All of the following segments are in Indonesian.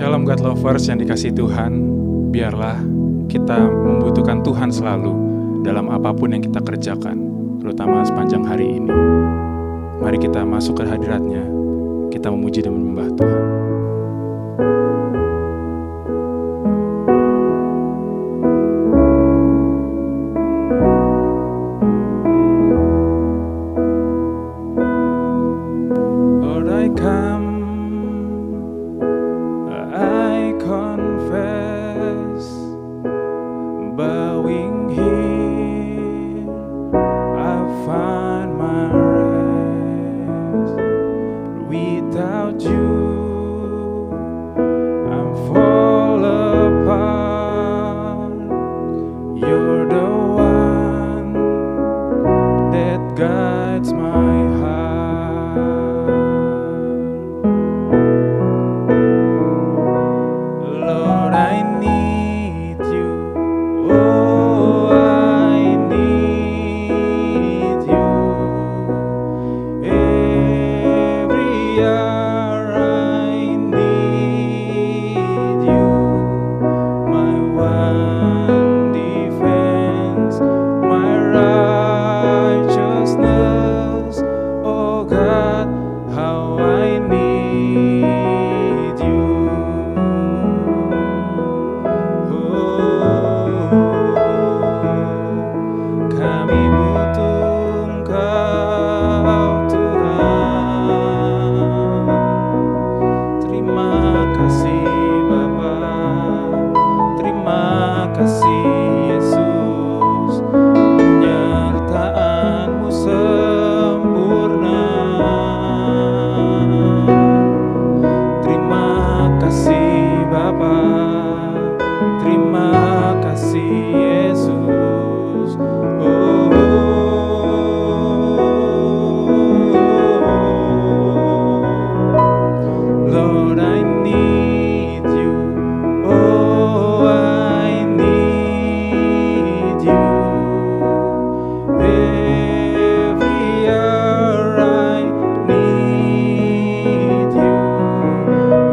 Shalom God Lovers yang dikasihi Tuhan, biarlah kita membutuhkan Tuhan selalu dalam apapun yang kita kerjakan, terutama sepanjang hari ini. Mari kita masuk ke hadirat-Nya, kita memuji dan menyembah Tuhan. Lord, I come, I confess, bowing here, I find my rest. Without you, I'm fall apart. You're the one that guides my heart. Lord, I need you. Oh, I need you. Every hour I need you. My one defense, my righteousness. Oh God, how I need you. Kami butuh Engkau Tuhan. Terima kasih Bapa, terima kasih Yesus, penyertaan-Mu sempurna. Terima kasih Bapa, terima kasih Yesus. Lord, I need you. Oh, I need you. Every hour I need you.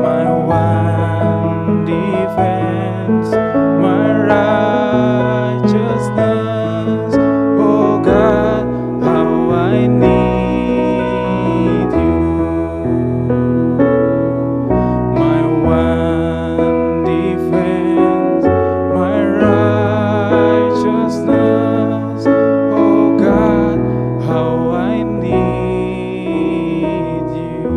My one defense, my righteousness. Oh God, how I need you. My one defense, my righteousness. Oh God, how I need you.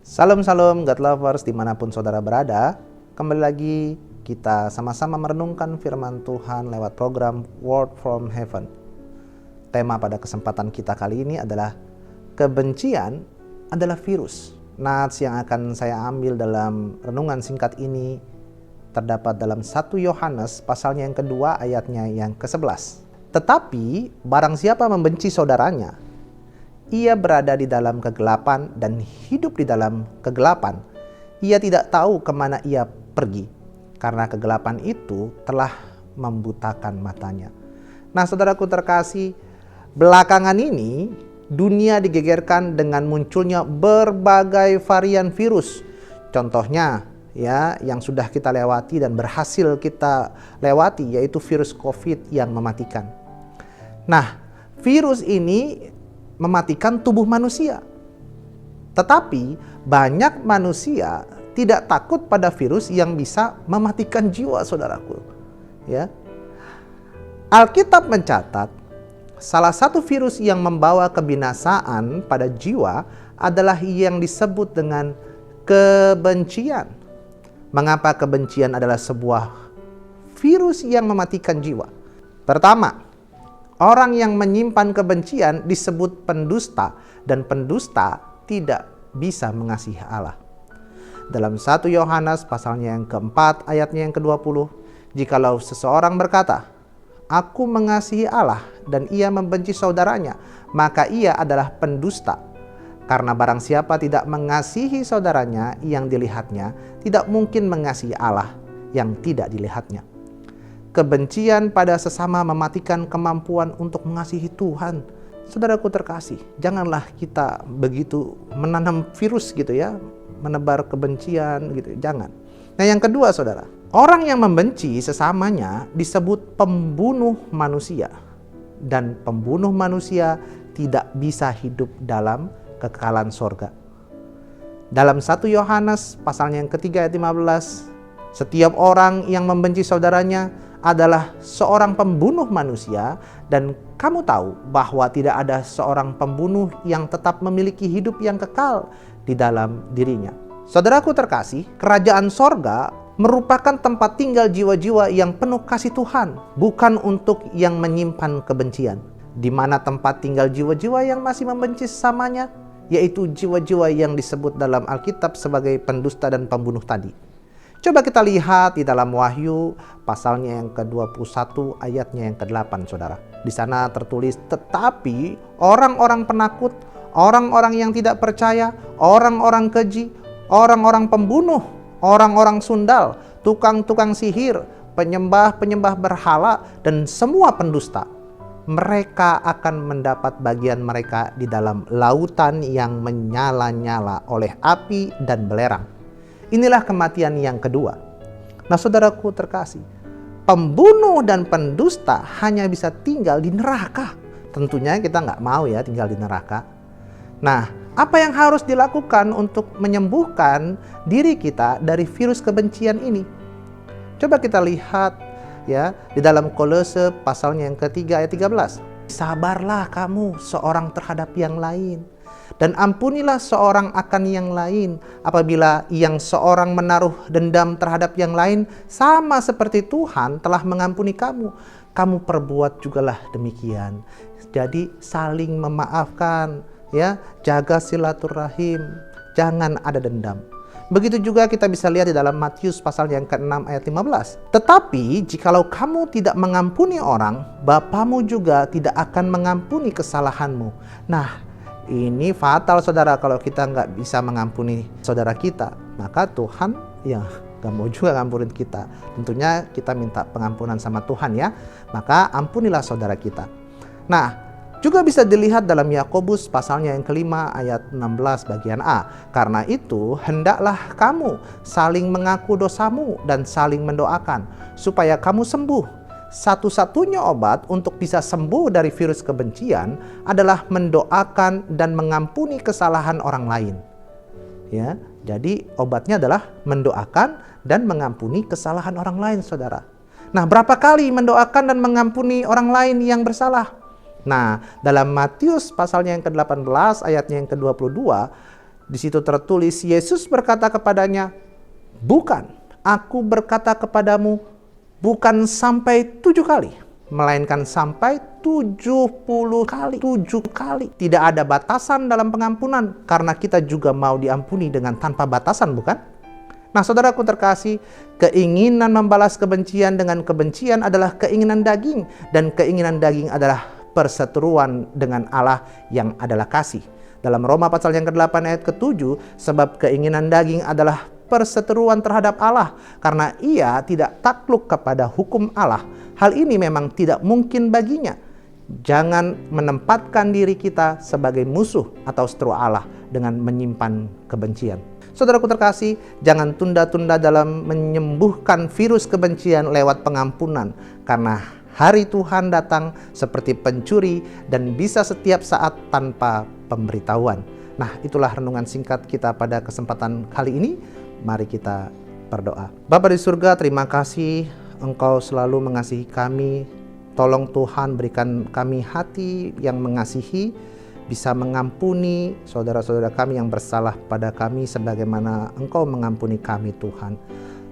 Salam God Lovers dimanapun saudara berada. Kembali lagi kita sama-sama merenungkan firman Tuhan lewat program Word from Heaven. Tema pada kesempatan kita kali ini adalah kebencian adalah virus. Nats yang akan saya ambil dalam renungan singkat ini terdapat dalam 1 Yohanes pasalnya yang kedua ayatnya yang ke-11. Tetapi barang siapa membenci saudaranya, ia berada di dalam kegelapan dan hidup di dalam kegelapan. Ia tidak tahu kemana ia pergi, karena kegelapan itu telah membutakan matanya. Nah, saudaraku terkasih, belakangan ini dunia digegerkan dengan munculnya berbagai varian virus. Contohnya ya, yang sudah kita lewati dan berhasil kita lewati, yaitu virus COVID yang mematikan. Nah, virus ini mematikan tubuh manusia. Tetapi banyak manusia tidak takut pada virus yang bisa mematikan jiwa, saudaraku. Ya. Alkitab mencatat salah satu virus yang membawa kebinasaan pada jiwa adalah yang disebut dengan kebencian. Mengapa kebencian adalah sebuah virus yang mematikan jiwa? Pertama, orang yang menyimpan kebencian disebut pendusta, dan pendusta tidak bisa mengasihi Allah. Dalam 1 Yohanes pasalnya yang keempat ayatnya yang ke-20, jikalau seseorang berkata, "Aku mengasihi Allah," dan ia membenci saudaranya, maka ia adalah pendusta. Karena barang siapa tidak mengasihi saudaranya yang dilihatnya, tidak mungkin mengasihi Allah yang tidak dilihatnya. Kebencian pada sesama mematikan kemampuan untuk mengasihi Tuhan Saudaraku terkasih, janganlah kita begitu menanam virus gitu ya, menebar kebencian gitu, jangan. Nah yang kedua saudara, orang yang membenci sesamanya disebut pembunuh manusia. Dan pembunuh manusia tidak bisa hidup dalam kekekalan sorga. Dalam 1 Yohanes pasalnya yang ketiga ayat 15, setiap orang yang membenci saudaranya adalah seorang pembunuh manusia, dan kamu tahu bahwa tidak ada seorang pembunuh yang tetap memiliki hidup yang kekal di dalam dirinya. Saudaraku terkasih, kerajaan sorga merupakan tempat tinggal jiwa-jiwa yang penuh kasih Tuhan, bukan untuk yang menyimpan kebencian. Di mana tempat tinggal jiwa-jiwa yang masih membenci sesamanya, yaitu jiwa-jiwa yang disebut dalam Alkitab sebagai pendusta dan pembunuh tadi. Coba kita lihat di dalam Wahyu pasalnya yang ke-21 ayatnya yang ke-8 saudara. Di sana tertulis, tetapi orang-orang penakut, orang-orang yang tidak percaya, orang-orang keji, orang-orang pembunuh, orang-orang sundal, tukang-tukang sihir, penyembah-penyembah berhala, dan semua pendusta, mereka akan mendapat bagian mereka di dalam lautan yang menyala-nyala oleh api dan belerang. Inilah kematian yang kedua. Nah saudaraku terkasih, pembunuh dan pendusta hanya bisa tinggal di neraka. Tentunya kita nggak mau ya tinggal di neraka. Nah, apa yang harus dilakukan untuk menyembuhkan diri kita dari virus kebencian ini? Coba kita lihat ya di dalam Kolose pasalnya yang ketiga ayat 13. Sabarlah kamu seorang terhadap yang lain, dan ampunilah seorang akan yang lain apabila yang seorang menaruh dendam terhadap yang lain, sama seperti Tuhan telah mengampuni kamu, kamu perbuat jugalah demikian. Jadi saling memaafkan ya, jaga silaturahim, jangan ada dendam. Begitu juga kita bisa lihat di dalam Matius pasal yang ke-6 ayat 15. Tetapi jikalau kamu tidak mengampuni orang, Bapamu juga tidak akan mengampuni kesalahanmu. Nah, ini fatal saudara kalau kita nggak bisa mengampuni saudara kita. Maka Tuhan ya nggak mau juga ngampunin kita. Tentunya kita minta pengampunan sama Tuhan ya. Maka ampunilah saudara kita. Nah, juga bisa dilihat dalam Yakobus pasalnya yang kelima ayat 16 bagian A. Karena itu hendaklah kamu saling mengaku dosamu dan saling mendoakan supaya kamu sembuh. Satu-satunya obat untuk bisa sembuh dari virus kebencian adalah mendoakan dan mengampuni kesalahan orang lain. Ya, jadi obatnya adalah mendoakan dan mengampuni kesalahan orang lain, saudara. Nah, berapa kali mendoakan dan mengampuni orang lain yang bersalah? Nah, dalam Matius pasalnya yang ke-18 ayatnya yang ke-22, di situ tertulis, Yesus berkata kepadanya, bukan, aku berkata kepadamu, bukan sampai 7 kali, melainkan sampai 70 kali. 7 kali. Tidak ada batasan dalam pengampunan, karena kita juga mau diampuni dengan tanpa batasan, bukan? Nah, saudaraku terkasih, keinginan membalas kebencian dengan kebencian adalah keinginan daging, dan keinginan daging adalah perseteruan dengan Allah yang adalah kasih. Dalam Roma pasal yang ke-8 ayat ke-7, sebab keinginan daging adalah perseteruan terhadap Allah, karena ia tidak takluk kepada hukum Allah. Hal ini memang tidak mungkin baginya. Jangan menempatkan diri kita sebagai musuh atau seteru Allah dengan menyimpan kebencian. Saudaraku terkasih, jangan tunda-tunda dalam menyembuhkan virus kebencian lewat pengampunan, karena hari Tuhan datang seperti pencuri dan bisa setiap saat tanpa pemberitahuan. Nah, itulah renungan singkat kita pada kesempatan kali ini. Mari kita berdoa. Bapa di surga, terima kasih Engkau selalu mengasihi kami. Tolong Tuhan berikan kami hati yang mengasihi, bisa mengampuni saudara-saudara kami yang bersalah pada kami sebagaimana Engkau mengampuni kami Tuhan.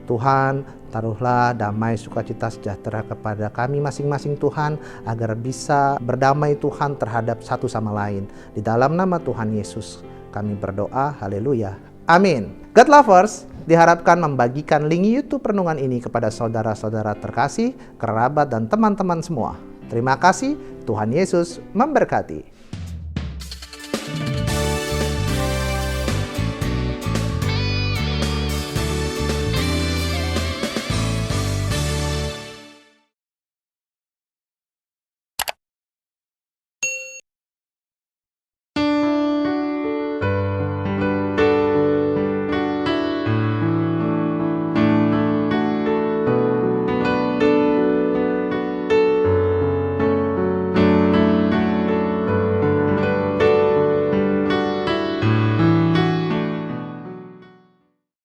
Tuhan, taruhlah damai, sukacita, sejahtera kepada kami masing-masing Tuhan, agar bisa berdamai Tuhan terhadap satu sama lain. Di dalam nama Tuhan Yesus kami berdoa, haleluya, amin. God lovers, diharapkan membagikan link YouTube renungan ini kepada saudara-saudara terkasih, kerabat, dan teman-teman semua. Terima kasih, Tuhan Yesus memberkati.